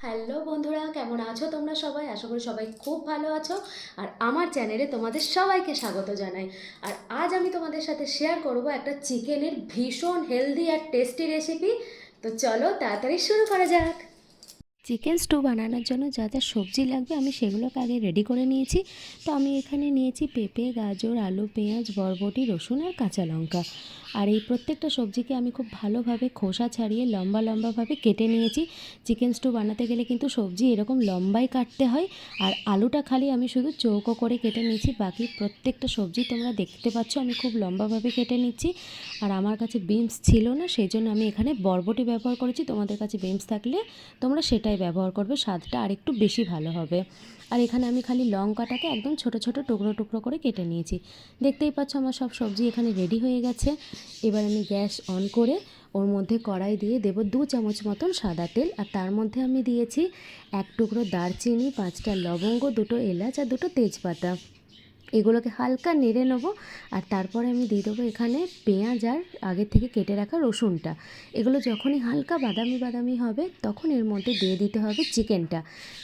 Hello বন্ধুরা, কেমন আছো তোমরা সবাই? আশা করি সবাই খুব ভালো আছো। আর আমার চ্যানেলে তোমাদের সবাইকে স্বাগত জানাই। আর আজ আমি তোমাদের সাথে শেয়ার করব একটা চিকেনের ভীষণ হেলদি আর টেস্টি রেসিপি। তো চলো তাড়াতাড়ি শুরু করা যাক। চিকেন স্টু বানানোর জন্য যা যা সবজি লাগবে আমি সেগুলোকে আগে রেডি করে নিয়েছি। তো আমি এখানে নিয়েছি পেঁপে, গাজর, আলু, পেঁয়াজ, বরবটি, রসুন আর কাঁচা লঙ্কা। আর এই প্রত্যেকটা সবজিকে আমি খুব ভালোভাবে খোসা ছাড়িয়ে লম্বা লম্বাভাবে কেটে নিয়েছি। চিকেন স্টু বানাতে গেলে কিন্তু সবজি এরকম লম্বাই কাটতে হয়। আর আলুটা খালি আমি শুধু চৌকো করে কেটে নিয়েছি, বাকি প্রত্যেকটা সবজি তোমরা দেখতে পাচ্ছ আমি খুব লম্বাভাবে কেটে নিচ্ছি। আর আমার কাছে বিনস ছিল না, সেই জন্য আমি এখানে বরবটি ব্যবহার করেছি। তোমাদের কাছে বিনস থাকলে তোমরা সেটাই ব্যবহার করবে, স্বাদটা আরেকটু বেশি ভালো হবে। আর এখানে আমি খালি লঙ্কাটাকে একদম ছোট ছোট টুকরো টুকরো করে কেটে নিয়েছি। দেখতেই পাচ্ছ আমার সব সবজি এখানে রেডি হয়ে গেছে। এবার আমি গ্যাস অন করে ওর মধ্যে কড়াই দিয়ে দেবো 2 চামচ মতন সাদা তেল। আর তার মধ্যে আমি দিয়েছি 1 টুকরো দারচিনি, 5টা লবঙ্গ, 2টো এলাচ আর 2টো তেজপাতা। এগুলোকে হালকা নেড়ে নেবো। আর তারপরে আমি দিয়ে দেবো এখানে পেঁয়াজ আর আগে থেকে কেটে রাখা রসুনটা। এগুলো যখনই হালকা বাদামি বাদামি হবে তখন এর মধ্যে দিয়ে দিতে হবে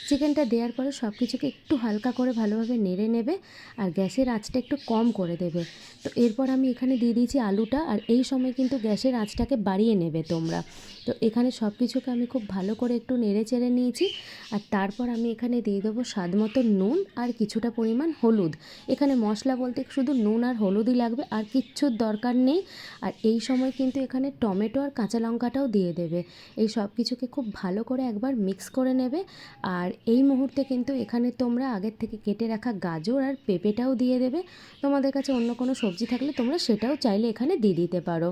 চিকেনটা দেওয়ার পরে সব কিছুকে একটু হালকা করে ভালোভাবে নেড়ে নেবে। আর গ্যাসের আঁচটা একটু কম করে দেবে। তো এরপর আমি এখানে দিয়ে দিয়েছি আলুটা। আর এই সময় কিন্তু গ্যাসের আঁচটাকে বাড়িয়ে নেবে তোমরা। তো এখানে সব কিছুকে আমি খুব ভালো করে একটু নেড়ে চেড়ে নিয়েছি। আর তারপর আমি এখানে দিয়ে দেবো স্বাদ মতো নুন আর কিছুটা পরিমাণ হলুদ। এখানে মশলা বলতে শুধু নুন আর হলুদই লাগবে, আর কিচ্ছুর দরকার নেই। আর এই সময় কিন্তু এখানে টমেটো আর কাঁচা লঙ্কাটাও দিয়ে দেবে। এই সব কিছুকে খুব ভালো করে একবার মিক্স করে নেবে। আর এই মুহূর্তে কিন্তু এখানে তোমরা আগের থেকে কেটে রাখা গাজর আর পেঁপেটাও দিয়ে দেবে। তোমাদের কাছে অন্য কোনো সবজি থাকলে তোমরা সেটাও চাইলে এখানে দিয়ে দিতে পারো।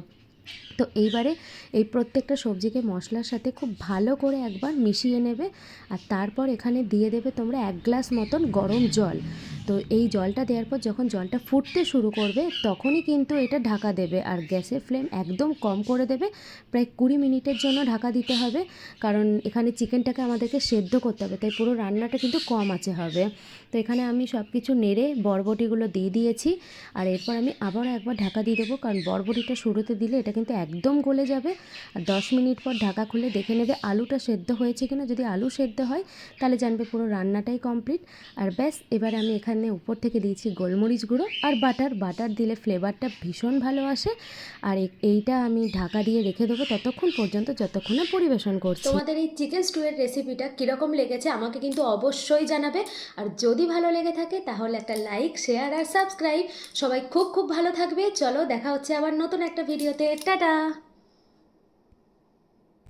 তো এইবারে এই প্রত্যেকটা সবজিকে মশলার সাথে খুব ভালো করে একবার মিশিয়ে নেবে। আর তারপর এখানে দিয়ে দেবে তোমরা 1 গ্লাস মতন গরম জল। তো এই জলটা দেওয়ার পর যখন জলটা ফুটতে শুরু করবে তখনই কিন্তু এটা ঢাকা দেবে। আর গ্যাসের ফ্লেম একদম কম করে দেবে। প্রায় 20 মিনিটের জন্য ঢাকা দিতে হবে, কারণ এখানে চিকেনটাকে আমাদেরকে সেদ্ধ করতে হবে, তাই পুরো রান্নাটা কিন্তু কম আঁচে হবে। তো এখানে আমি সব কিছু নেড়ে বরবটিগুলো দিয়ে দিয়েছি। আর এরপর আমি আবারও একবার ঢাকা দিয়ে দেবো, কারণ বরবটিটা শুরুতে দিলে এটা কিন্তু একদম গলে যাবে। আর 10 মিনিট পর ঢাকা খুলে দেখে নেবে আলুটা সেদ্ধ হয়েছে কিনা। যদি আলু সেদ্ধ হয় তাহলে জানবে পুরো রান্নাটাই কমপ্লিট। আর ব্যাস, এবার আমি এখানে উপর থেকে দিয়েছি গোলমরিচ গুঁড়ো আর বাটার দিলে ফ্লেভারটা ভীষণ ভালো আসে। আর এইটা আমি ঢাকা দিয়ে রেখে দেবো ততক্ষণ পর্যন্ত যতক্ষণ না পরিবেশন করছি। তোমাদের এই চিকেন স্টুয়ের রেসিপিটা কীরকম লেগেছে আমাকে কিন্তু অবশ্যই জানাবে। আর যদি ভালো লেগে থাকে তাহলে একটা লাইক, শেয়ার আর সাবস্ক্রাইব। সবাই খুব খুব ভালো থাকবে। চলো দেখা হচ্ছে আবার নতুন একটা ভিডিওতে। টাটা।